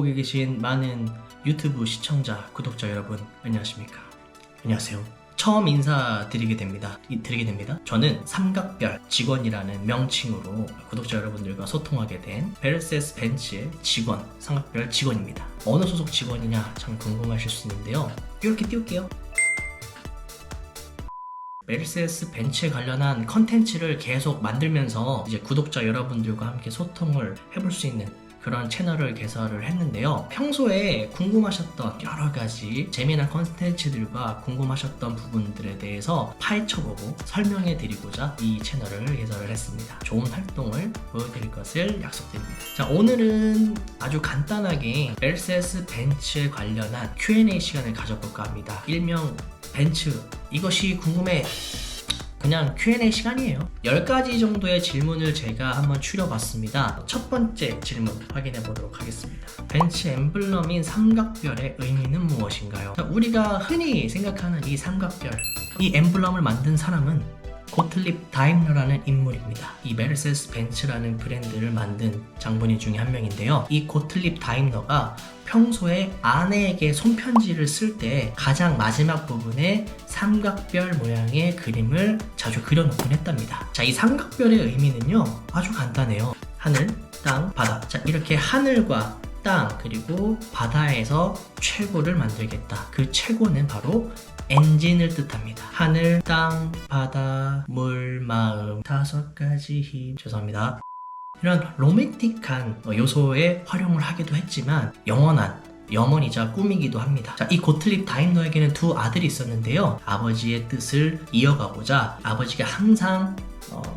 보고 계신 많은 유튜브 시청자, 구독자 여러분 안녕하십니까? 안녕하세요. 처음 인사드리게 됩니다. 저는 삼각별 직원이라는 명칭으로 구독자 여러분들과 소통하게 된 메르세데스 벤츠의 직원, 삼각별 직원입니다. 어느 소속 직원이냐 참 궁금하실 수 있는데요. 이렇게 띄울게요. 메르세데스 벤츠에 관련한 컨텐츠를 계속 만들면서 이제 구독자 여러분들과 함께 소통을 해볼 수 있는 그런 채널을 개설을 했는데요. 평소에 궁금하셨던 여러 가지 재미난 컨텐츠들과 궁금하셨던 부분들에 대해서 파헤쳐보고 설명해 드리고자 이 채널을 개설을 했습니다. 좋은 활동을 보여드릴 것을 약속드립니다. 자, 오늘은 아주 간단하게 메르세데스 벤츠에 관련한 Q&A 시간을 가져볼까 합니다. 일명 벤츠 이것이 궁금해, 그냥 Q&A 시간이에요. 10가지 정도의 질문을 제가 한번 추려봤습니다. 첫 번째 질문 확인해 보도록 하겠습니다. 벤츠 엠블럼인 삼각별의 의미는 무엇인가요? 우리가 흔히 생각하는 이 삼각별, 이 엠블럼을 만든 사람은 고틀립 다임러라는 인물입니다. 이 메르세데스 벤츠라는 브랜드를 만든 장본인 중에 한 명인데요. 이 고틀립 다임러가 평소에 아내에게 손편지를 쓸 때 가장 마지막 부분에 삼각별 모양의 그림을 자주 그려놓곤 했답니다. 자, 이 삼각별의 의미는요 아주 간단해요. 하늘, 땅, 바다. 자, 이렇게 하늘과 땅 그리고 바다에서 최고를 만들겠다. 그 최고는 바로 엔진을 뜻합니다. 하늘, 땅, 바다, 물, 마음, 5가지 힘. 죄송합니다. 이런 로맨틱한 요소에 활용을 하기도 했지만 영원한 염원이자 꿈이기도 합니다. 자, 이 고틀립 다임러에게는 두 아들이 있었는데요. 아버지의 뜻을 이어가고자 아버지가 항상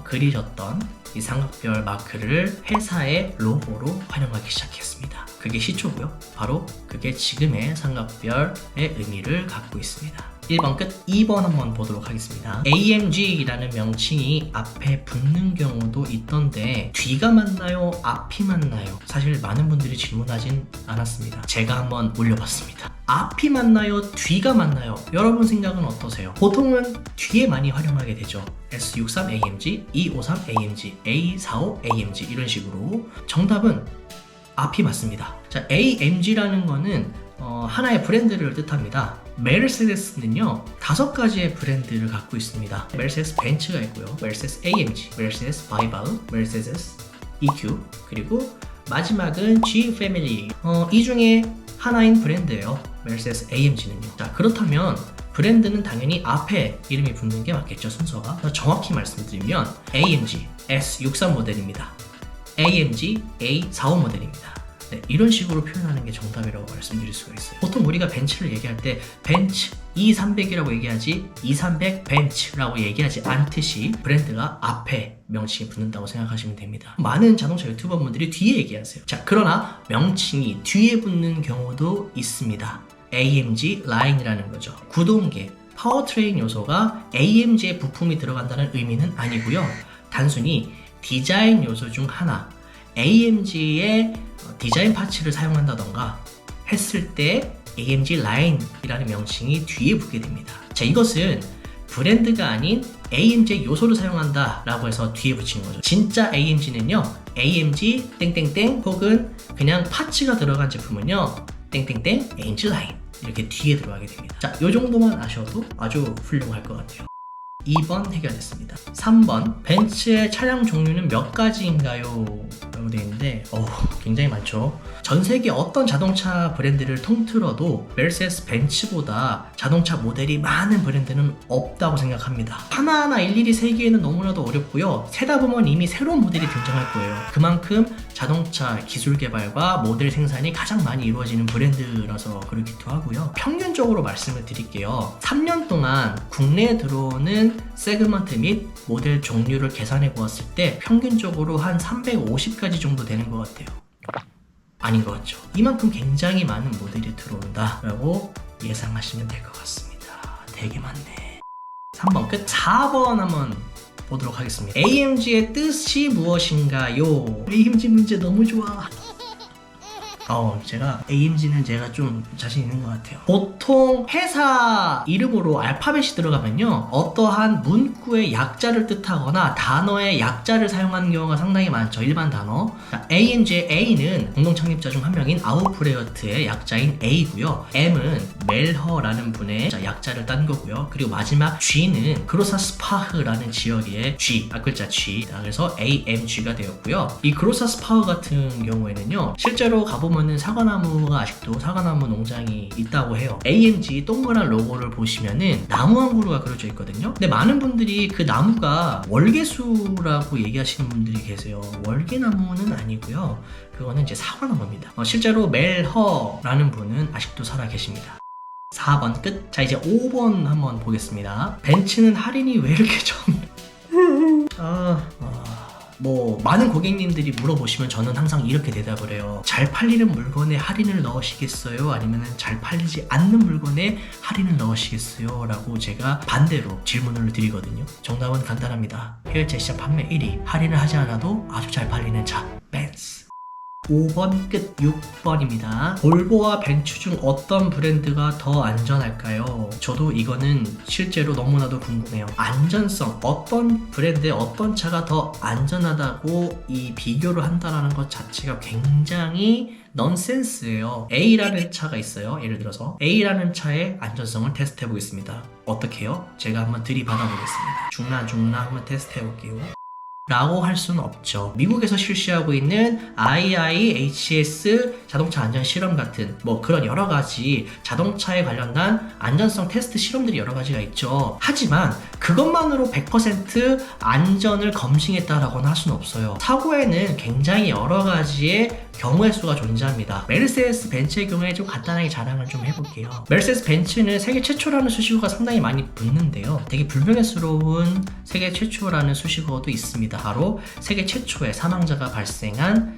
그리셨던 이 삼각별 마크를 회사의 로고로 활용하기 시작했습니다. 그게 시초고요. 바로 그게 지금의 삼각별의 의미를 갖고 있습니다. 1번 끝. 2번 한번 보도록 하겠습니다. AMG라는 명칭이 앞에 붙는 경우도 있던데 뒤가 맞나요? 앞이 맞나요? 사실 많은 분들이 질문하진 않았습니다. 제가 한번 올려봤습니다. 앞이 맞나요? 뒤가 맞나요? 여러분 생각은 어떠세요? 보통은 뒤에 많이 활용하게 되죠. S63AMG, E53AMG, A45AMG 이런 식으로. 정답은 앞이 맞습니다. 자, AMG라는 거는 하나의 브랜드를 뜻합니다. 메르세데스는요 5가지의 브랜드를 갖고 있습니다. 메르세데스 벤츠가 있고요, 메르세데스 AMG, 메르세데스 바이바흐, 메르세데스 EQ, 그리고 마지막은 G 패밀리. 이 중에 하나인 브랜드예요, 메르세데스 AMG는요. 자, 그렇다면 브랜드는 당연히 앞에 이름이 붙는 게 맞겠죠, 순서가. 정확히 말씀드리면 AMG S63 모델입니다. AMG A45 모델입니다. 네, 이런 식으로 표현하는 게 정답이라고 말씀드릴 수가 있어요. 보통 우리가 벤츠를 얘기할 때 벤츠 E300이라고 얘기하지 E300 벤츠라고 얘기하지 않듯이 브랜드가 앞에 명칭이 붙는다고 생각하시면 됩니다. 많은 자동차 유튜버 분들이 뒤에 얘기하세요. 자, 그러나 명칭이 뒤에 붙는 경우도 있습니다. AMG 라인이라는 거죠. 구동계, 파워트레인 요소가 AMG의 부품이 들어간다는 의미는 아니고요. 단순히 디자인 요소 중 하나, AMG의 디자인 파츠를 사용한다던가 했을 때 AMG 라인이라는 명칭이 뒤에 붙게 됩니다. 자, 이것은 브랜드가 아닌 AMG의 요소를 사용한다 라고 해서 뒤에 붙인 거죠. 진짜 AMG는요 AMG 땡땡땡 혹은 그냥 파츠가 들어간 제품은요 땡땡땡 AMG 라인 이렇게 뒤에 들어가게 됩니다. 자, 이 정도만 아셔도 아주 훌륭할 것 같아요. 2번 해결됐습니다. 3번 벤츠의 차량 종류는 몇 가지인가요? 라고 되어 있는데 굉장히 많죠. 전 세계 어떤 자동차 브랜드를 통틀어도 메르세데스 벤츠보다 자동차 모델이 많은 브랜드는 없다고 생각합니다. 하나하나 일일이 세기에는 너무나도 어렵고요. 세다 보면 이미 새로운 모델이 등장할 거예요. 그만큼 자동차 기술 개발과 모델 생산이 가장 많이 이루어지는 브랜드라서 그렇기도 하고요. 평균적으로 말씀을 드릴게요. 3년 동안 국내에 들어오는 세그먼트 및 모델 종류를 계산해 보았을 때 평균적으로 한 350가지 정도 되는 것 같아요. 아닌 것 같죠? 이만큼 굉장히 많은 모델이 들어온다 라고 예상하시면 될 것 같습니다. 되게 많네. 3번 끝. 4번 한번 보도록 하겠습니다. AMG의 뜻이 무엇인가요? AMG 문제 너무 좋아. 제가 AMG는 제가 좀 자신 있는 것 같아요. 보통 회사 이름으로 알파벳이 들어가면요, 어떠한 문구의 약자를 뜻하거나 단어의 약자를 사용하는 경우가 상당히 많죠. 일반 단어. AMG의 A는 공동 창립자 중 한 명인 아우프레어트의 약자인 A고요. M은 멜허라는 분의 약자를 딴 거고요. 그리고 마지막 G는 그로사스파흐라는 지역의 G, 앞글자 G. 그래서 AMG가 되었고요. 이 그로사스파흐 같은 경우에는요, 실제로 가보면은 사과나무가 아직도 사과나무 농장이 있다고 해요. AMG 동그란 로고를 보시면은 나무 한 그루가 그려져 있거든요. 근데 많은 분들이 그 나무가 월계수라고 얘기하시는 분들이 계세요. 월계나무는 아니고요. 그거는 이제 사과나무입니다. 실제로 멜허라는 분은 아직도 살아 계십니다. 4번 끝. 자, 이제 5번 한번 보겠습니다. 벤츠는 할인이 왜 이렇게 좀 많은 고객님들이 물어보시면 저는 항상 이렇게 대답을 해요. 잘 팔리는 물건에 할인을 넣으시겠어요? 아니면 잘 팔리지 않는 물건에 할인을 넣으시겠어요? 라고 제가 반대로 질문을 드리거든요. 정답은 간단합니다. 해외차 시장 판매 1위, 할인을 하지 않아도 아주 잘 팔리는 차, 벤츠. 5번 끝. 6번입니다. 볼보와 벤츠 중 어떤 브랜드가 더 안전할까요? 저도 이거는 실제로 너무나도 궁금해요. 안전성, 어떤 브랜드의 어떤 차가 더 안전하다고 이 비교를 한다는 것 자체가 굉장히 넌센스예요. A라는 차가 있어요. 예를 들어서 A라는 차의 안전성을 테스트 해보겠습니다. 어떻게 해요? 제가 한번 들이받아 보겠습니다. 중나 한번 테스트 해볼게요. 라고 할 수는 없죠. 미국에서 실시하고 있는 IIHS 자동차 안전 실험 같은 그런 여러 가지 자동차에 관련된 안전성 테스트 실험들이 여러 가지가 있죠. 하지만 그것만으로 100% 안전을 검증했다라고는 할 수는 없어요. 사고에는 굉장히 여러 가지의 경우의 수가 존재합니다. 메르세데스 벤츠의 경우에 좀 간단하게 자랑을 좀 해볼게요. 메르세데스 벤츠는 세계 최초라는 수식어가 상당히 많이 붙는데요. 되게 불명예스러운 세계 최초라는 수식어도 있습니다. 바로 세계 최초의 사망자가 발생한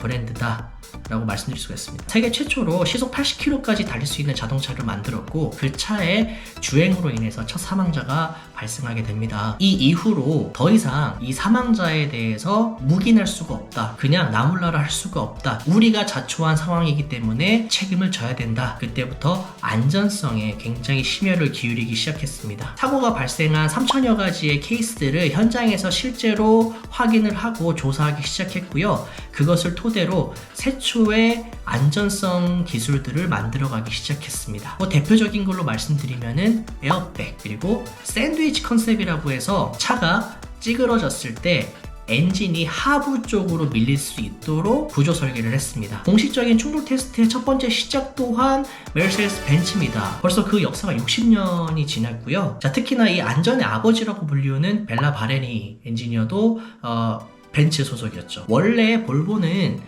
브랜드다 라고 말씀드릴 수가 있습니다. 세계 최초로 시속 80km까지 달릴 수 있는 자동차를 만들었고, 그 차의 주행으로 인해서 첫 사망자가 발생하게 됩니다. 이 이후로 더 이상 이 사망자에 대해서 묵인할 수가 없다, 그냥 나몰라라 할 수가 없다, 우리가 자초한 상황이기 때문에 책임을 져야 된다. 그때부터 안전성에 굉장히 심혈을 기울이기 시작했습니다. 사고가 발생한 3천여 가지의 케이스들을 현장에서 실제로 확인을 하고 조사하기 시작했고요. 그것을 토대로 최초의 안전성 기술들을 만들어가기 시작했습니다. 대표적인 걸로 말씀드리면은 에어백, 그리고 샌드위치 컨셉이라고 해서 차가 찌그러졌을 때 엔진이 하부 쪽으로 밀릴 수 있도록 구조 설계를 했습니다. 공식적인 충돌 테스트의 첫 번째 시작 또한 메르세데스 벤츠입니다. 벌써 그 역사가 60년이 지났고요. 자, 특히나 이 안전의 아버지라고 불리우는 벨라 바레니 엔지니어도 벤츠 소속이었죠. 원래 볼보는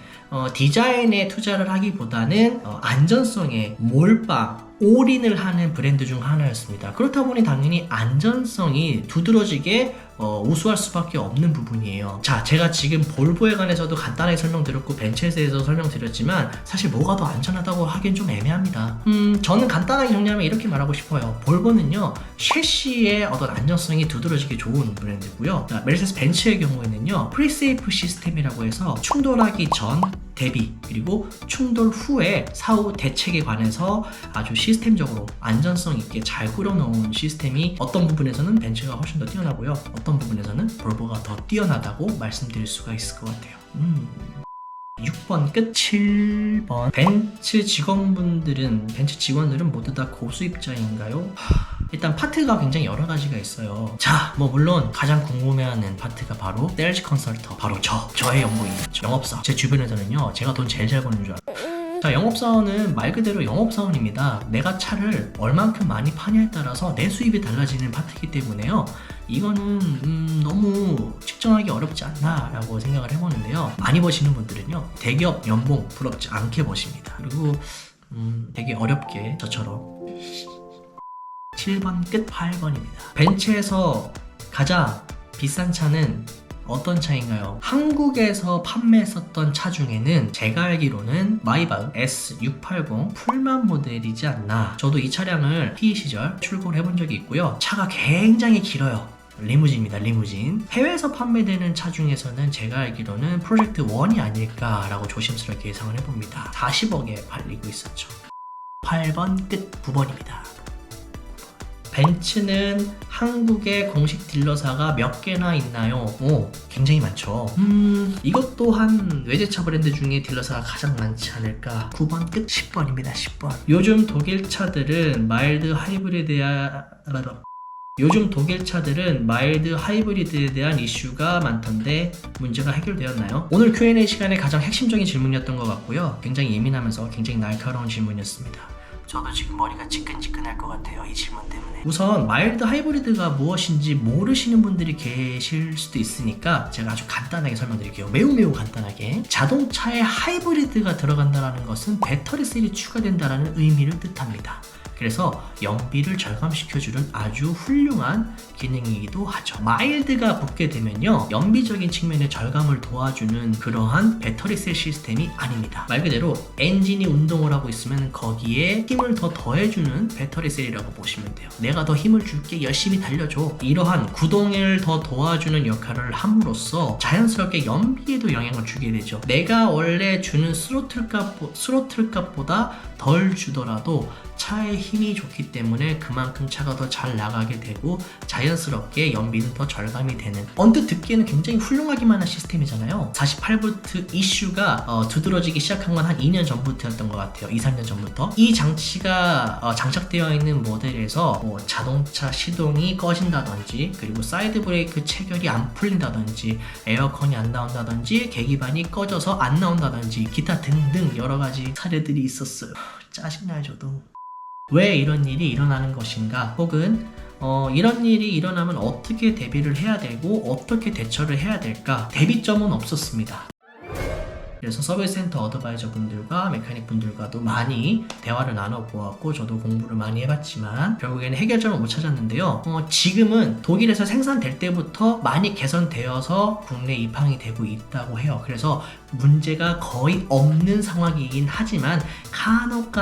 디자인에 투자를 하기보다는 안전성에 몰빵, 올인을 하는 브랜드 중 하나였습니다. 그렇다 보니 당연히 안전성이 두드러지게 우수할 수밖에 없는 부분이에요. 자, 제가 지금 볼보에 관해서도 간단하게 설명드렸고 벤츠에 대해서 설명드렸지만 사실 뭐가 더 안전하다고 하긴 좀 애매합니다. 저는 간단하게 정리하면 이렇게 말하고 싶어요. 볼보는요, 셰시의 어떤 안전성이 두드러지기 좋은 브랜드고요. 메르세데스 벤츠의 경우에는요, 프리세이프 시스템이라고 해서 충돌하기 전 대비, 그리고 충돌 후에 사후 대책에 관해서 아주 시스템적으로 안전성 있게 잘 꾸려놓은 시스템이 어떤 부분에서는 벤츠가 훨씬 더 뛰어나고요, 어떤 부분에서는 볼보가 더 뛰어나다고 말씀드릴 수가 있을 것 같아요. 6번 끝. 7번. 벤츠 직원들은 모두 다 고수입자인가요? 일단 파트가 굉장히 여러 가지가 있어요. 자, 물론 가장 궁금해하는 파트가 바로 세일즈 컨설터, 바로 저의 연봉이겠죠. 영업사원. 제 주변에서는요, 제가 돈 제일 잘 버는 줄 알아요. 자, 영업사원은 말 그대로 영업사원입니다. 내가 차를 얼만큼 많이 파냐에 따라서 내 수입이 달라지는 파트이기 때문에요, 이거는 너무 측정하기 어렵지 않나 라고 생각을 해보는데요. 많이 버시는 분들은요, 대기업 연봉 부럽지 않게 버십니다. 그리고 되게 어렵게 저처럼. 7번 끝. 8번입니다. 벤츠에서 가장 비싼 차는 어떤 차인가요? 한국에서 판매했었던 차 중에는 제가 알기로는 마이바흐 S680 풀만 모델이지 않나. 저도 이 차량을 PE 시절 출고를 해본 적이 있고요. 차가 굉장히 길어요. 리무진입니다. 리무진. 해외에서 판매되는 차 중에서는 제가 알기로는 프로젝트 1이 아닐까라고 조심스럽게 예상을 해봅니다. 40억에 팔리고 있었죠. 8번 끝 9번입니다. 벤츠는 한국의 공식 딜러사가 몇 개나 있나요? 오, 굉장히 많죠. 이것 또한 외제차 브랜드 중에 딜러사가 가장 많지 않을까? 9번 끝 10번입니다. 10번. 요즘 독일 차들은 마일드 하이브리드에 대한 이슈가 많던데 문제가 해결되었나요? 오늘 Q&A 시간에 가장 핵심적인 질문이었던 것 같고요. 굉장히 예민하면서 굉장히 날카로운 질문이었습니다. 저도 지금 머리가 지끈지끈할 것 같아요. 이 질문 때문에. 우선 마일드 하이브리드가 무엇인지 모르시는 분들이 계실 수도 있으니까 제가 아주 간단하게 설명드릴게요. 매우 간단하게. 자동차에 하이브리드가 들어간다는 것은 배터리 셀이 추가된다는 의미를 뜻합니다. 그래서 연비를 절감시켜주는 아주 훌륭한 기능이기도 하죠. 마일드가 붙게 되면요, 연비적인 측면의 절감을 도와주는 그러한 배터리셀 시스템이 아닙니다. 말 그대로 엔진이 운동을 하고 있으면 거기에 힘을 더 더해주는 배터리셀이라고 보시면 돼요. 내가 더 힘을 줄게, 열심히 달려줘. 이러한 구동을 더 도와주는 역할을 함으로써 자연스럽게 연비에도 영향을 주게 되죠. 내가 원래 주는 스로틀 값보다 덜 주더라도 차의 힘이 좋기 때문에 그만큼 차가 더 잘 나가게 되고 자연스럽게 연비는 더 절감이 되는, 언뜻 듣기에는 굉장히 훌륭하기만 한 시스템이잖아요. 48V 이슈가 두드러지기 시작한 건 한 2년 전부터였던 것 같아요. 2-3년 전부터. 이 장치가 장착되어 있는 모델에서 자동차 시동이 꺼진다든지, 그리고 사이드 브레이크 체결이 안 풀린다든지, 에어컨이 안 나온다든지, 계기판이 꺼져서 안 나온다든지, 기타 등등 여러 가지 사례들이 있었어요. 짜증나요, 저도. 왜 이런 일이 일어나는 것인가, 혹은 이런 일이 일어나면 어떻게 대비를 해야 되고 어떻게 대처를 해야 될까, 대비점은 없었습니다. 그래서 서비스 센터 어드바이저 분들과 메카닉 분들과도 많이 대화를 나눠보았고 저도 공부를 많이 해봤지만 결국에는 해결점을 못 찾았는데요. 지금은 독일에서 생산될 때부터 많이 개선되어서 국내 입항이 되고 있다고 해요. 그래서 문제가 거의 없는 상황이긴 하지만 간혹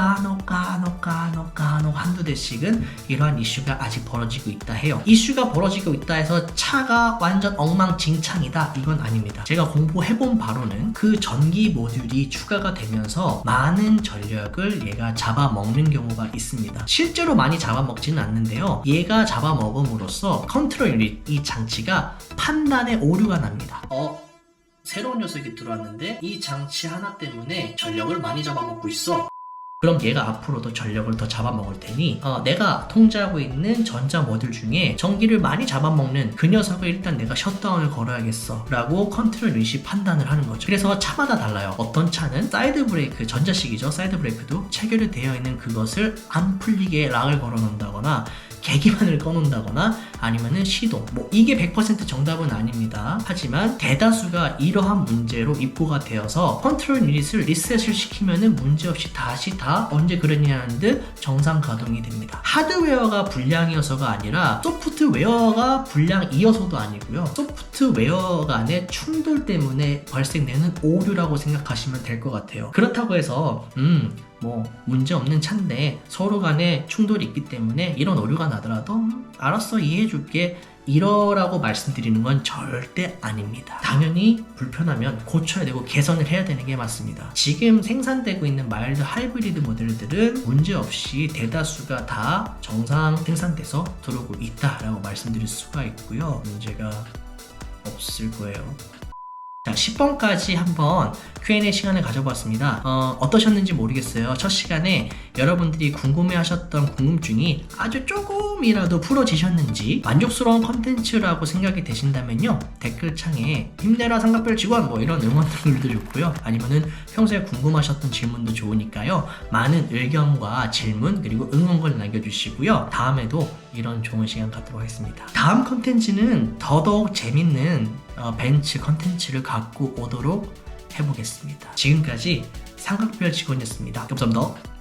한두 대씩은 이러한 이슈가 아직 벌어지고 있다 해요. 이슈가 벌어지고 있다 해서 차가 완전 엉망진창이다, 이건 아닙니다. 제가 공부해본 바로는 그 전기 모듈이 추가가 되면서 많은 전력을 얘가 잡아먹는 경우가 있습니다. 실제로 많이 잡아먹지는 않는데요, 얘가 잡아먹음으로써 컨트롤 유닛, 이 장치가 판단에 오류가 납니다. 새로운 녀석이 들어왔는데 이 장치 하나 때문에 전력을 많이 잡아먹고 있어. 그럼 얘가 앞으로도 전력을 더 잡아먹을 테니 내가 통제하고 있는 전자 모듈 중에 전기를 많이 잡아먹는 그 녀석을 일단 내가 셧다운을 걸어야겠어 라고 컨트롤 유닛이 판단을 하는 거죠. 그래서 차마다 달라요. 어떤 차는 사이드 브레이크, 전자식이죠, 사이드 브레이크도 체결이 되어 있는 그것을 안 풀리게 락을 걸어 놓는다거나 계기판을 꺼놓는다거나 아니면은 시동, 이게 100% 정답은 아닙니다. 하지만 대다수가 이러한 문제로 입고가 되어서 컨트롤 유닛을 리셋을 시키면은 문제없이 다시 다 언제 그랬냐는 듯 정상 가동이 됩니다. 하드웨어가 불량이어서가 아니라 소프트웨어가 불량이어서도 아니고요, 소프트웨어 간의 충돌 때문에 발생되는 오류라고 생각하시면 될 것 같아요. 그렇다고 해서 문제 없는 차인데 서로 간에 충돌이 있기 때문에 이런 오류가 나더라도 알았어, 이해해줄게, 이러라고 말씀드리는 건 절대 아닙니다. 당연히 불편하면 고쳐야 되고 개선을 해야 되는 게 맞습니다. 지금 생산되고 있는 마일드 하이브리드 모델들은 문제없이 대다수가 다 정상 생산돼서 들어오고 있다라고 말씀드릴 수가 있고요, 문제가 없을 거예요. 자, 10번까지 한번 Q&A 시간을 가져봤습니다. 어떠셨는지 모르겠어요. 첫 시간에 여러분들이 궁금해하셨던 궁금증이 아주 조금이라도 풀어지셨는지, 만족스러운 컨텐츠라고 생각이 되신다면요, 댓글창에 힘내라 삼각별 직원 이런 응원글도 좋고요, 아니면은 평소에 궁금하셨던 질문도 좋으니까요, 많은 의견과 질문 그리고 응원글 남겨주시고요, 다음에도 이런 좋은 시간 갖도록 하겠습니다. 다음 컨텐츠는 더더욱 재밌는 벤츠 컨텐츠를 갖고 오도록 해보겠습니다. 지금까지 삼각별 직원이었습니다. 감사합니다.